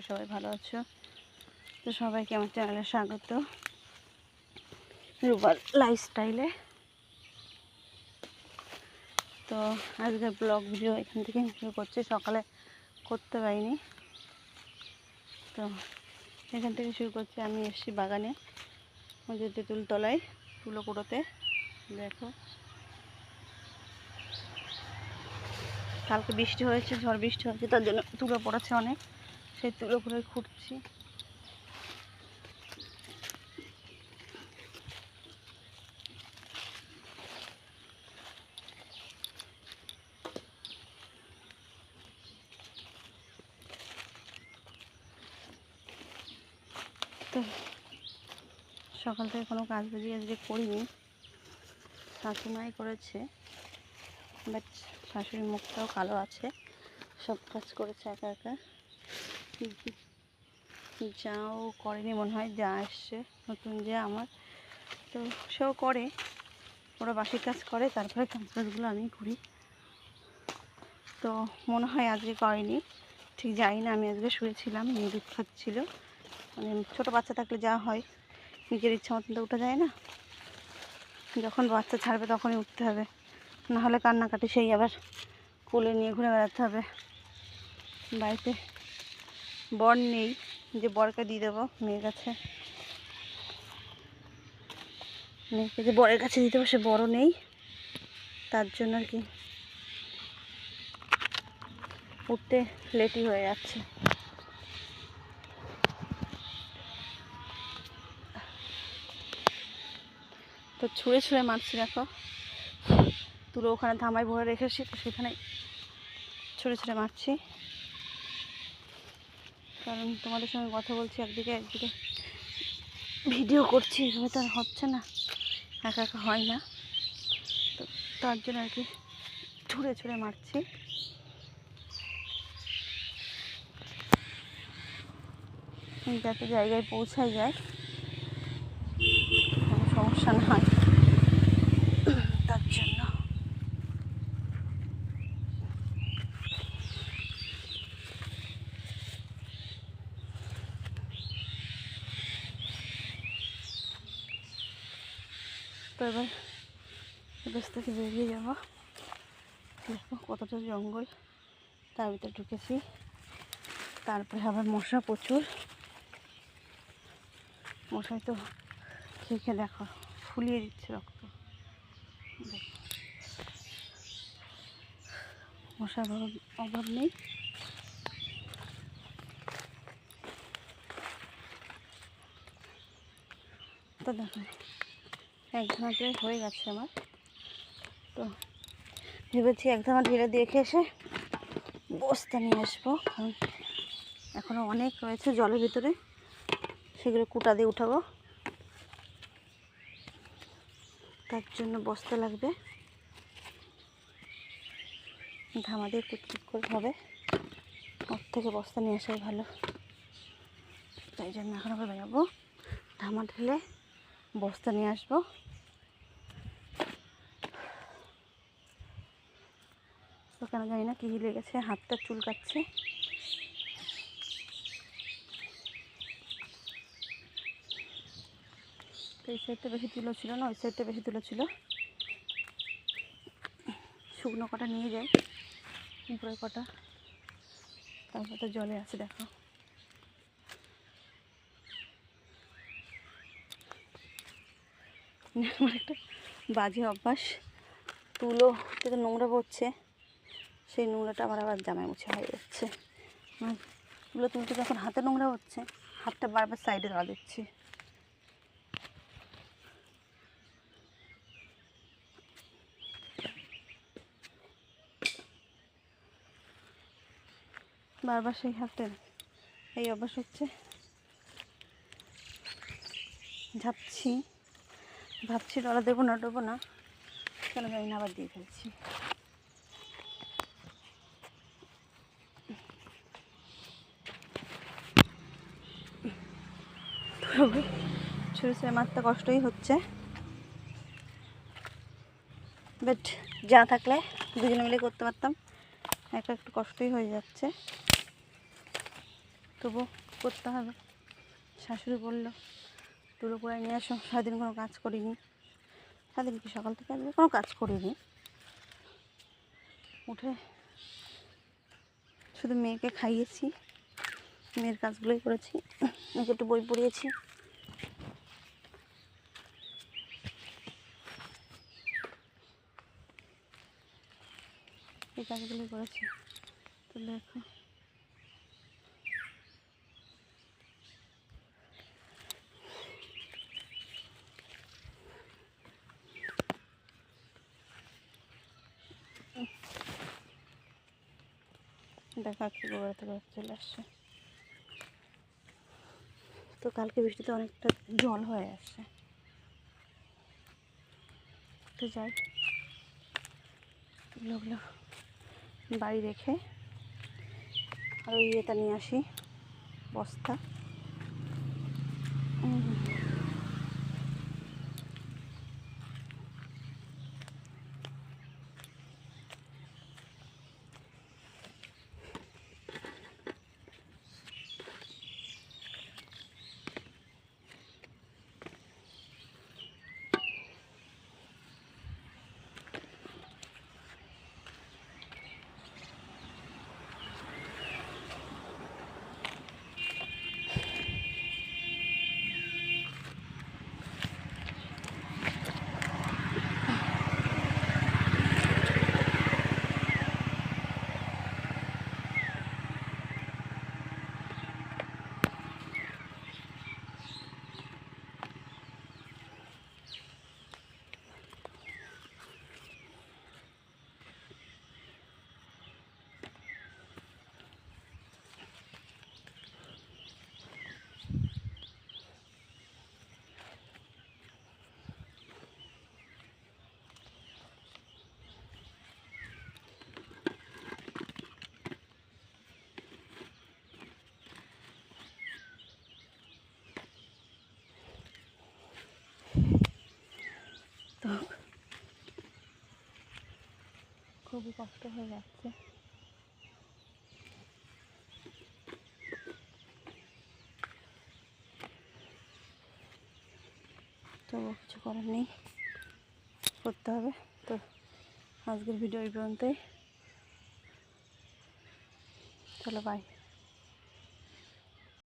সবাই ভালো আছো। তো সবাইকে আমার চ্যানেলে স্বাগত, রূপার লাইফস্টাইলে। তো আজকের ব্লগ ভিডিও এখান থেকে শুরু করছি। সকালে করতে পারিনি, তো এখান থেকে শুরু করছি। আমি এসেছি বাগানে, আমাদের তেঁতুল তলায় তুলো কুড়োতে। দেখো কালকে বৃষ্টি হয়েছে, ঝড় বৃষ্টি হয়েছে, তার জন্য তুলো পড়েছে অনেক। সেই তুলো করে খুঁড়ছি। তো সকাল থেকে কোনো কাজ বাজি আজকে করিনি, শাশুড়িমাই করেছে। বাট শাশুড়ির মুখটাও কালো আছে, সব কাজ করেছে একা একা। যাও করেনি মনে হয়, যা আসছে নতুন যা আমার, তো সেও করে। ওরা বাসি কাজ করে, তারপরে কাজগুলো আমি করি। তো মনে হয় আজকে করেনি, ঠিক জানি না। আমি আজকে শুয়েছিলাম, মেয়ে দুধ খাচ্ছিল। মানে ছোটো বাচ্চা থাকলে যা হয়, নিজের ইচ্ছা মতন তো উঠা যায় না। যখন বাচ্চা ছাড়বে তখনই উঠতে হবে, নাহলে কান্নাকাটি সেই আবার কোলে নিয়ে ঘুরে বেড়াতে হবে। বাড়িতে বর নেই যে বরকে দিয়ে দেবো মেয়ের কাছে, মেয়েকে যে বরের কাছে দিতে হবে সে বড় নেই, তার জন্য আর কি উঠতে লেটই হয়ে যাচ্ছে। তো ছুঁড়ে ছুঁড়ে মারছি, দেখো তুলো ওখানে ধামায় ভরে রেখেছি, তো সেখানে ছুঁড়ে ছুঁড়ে মারছি। কারণ তোমাদের সঙ্গে কথা বলছি, একদিকে ভিডিও করছি, এভাবে তো আর হচ্ছে না, একা একা হয় না। তো তার জন্য আর কি ছুঁড়ে ছুঁড়ে মারছি। যাতে জায়গায় পৌঁছায় যায়, কোনো সমস্যা না হয়, তার জন্য। তো এবার বেশ থেকে বেরিয়ে যাবো। দেখো কতটা জঙ্গল, তার ভিতরে ঢুকেছি। তারপরে আবার মশা প্রচুর, মশাই তো খেয়ে দেখো ফুলিয়ে দিচ্ছে রক্ত। মশার অভাব নেই। তো দেখো এক ধামাতে হয়ে গেছে আমার। তো ভেবেছি এক ধামা ঢেলে দিয়ে এসে বস্তা নিয়ে আসবো, কারণ এখনও অনেক রয়েছে জলের ভিতরে, সেগুলো কুটা দিয়ে উঠাবো, তার জন্য বস্তা লাগবে। ধামা দিয়ে কুচকুচ করে হবে, ওর থেকে বস্তা নিয়ে আসাই ভালো। তাই জন্য এখন আবার বেরোবো, ধামা ঢেলে বস্তা নিয়ে আসবো। তো কেন জানি না কি লেগেছে, হাতটা চুলকাচ্ছে। তো এই সাইডটা বেশি তুলো ছিল না, ওই সাইডটা বেশি তুলো ছিল। শুকনো কটা নিয়ে যাই, উপরে কটা, তারপর তো জলে আছে। দেখো আমার একটা বাজে অভ্যাস, তুলোতে তো নোংরা পড়ছে, সেই নোংরাটা আবার জামায় মুছে হয়ে যাচ্ছে। তুলো তুলতে যখন হাতে নোংরা হচ্ছে, হাতটা বারবার সাইডে দেওয়া দিচ্ছি। বারবার সেই হাতে এই অভ্যাস হচ্ছে। ভাবছি ডলা দেবো না, কেন জানি না আবার দিয়ে ফেলছি। ছুঁড়ে ছুঁড়ে মারতে কষ্টই হচ্ছে, বাট যা থাকলে দুজনে মিলে করতে পারতাম, একা একটু কষ্টই হয়ে যাচ্ছে। তো তবুও করতে হবে। শাশুড়ি বললো তুলো করে নিয়ে আসো, সারাদিন কোনো কাজ করিনি। সারাদিন কি সকাল থেকে আজকে কোনো কাজ করিনি, উঠে শুধু মেয়েকে খাইয়েছি, মেয়ের কাজগুলোই করেছি, মেয়েকে একটু বই পড়িয়েছি। এই কাজগুলোই করেছি। তো দেখো দেখা কি বেড়াতে বেড়াতে চলে আসছে। তো কালকে বৃষ্টিতে অনেকটা জল হয়ে আসছে। তো যাই, এগুলো বাড়ি রেখে আর ওই ইয়েটা নিয়ে আসি, বস্তা। তো খুবই কষ্ট হয়ে যাচ্ছে। তো কিছু করার নেই, করতে হবে। তো আজকের ভিডিও এই পর্যন্তই। চলো বাই।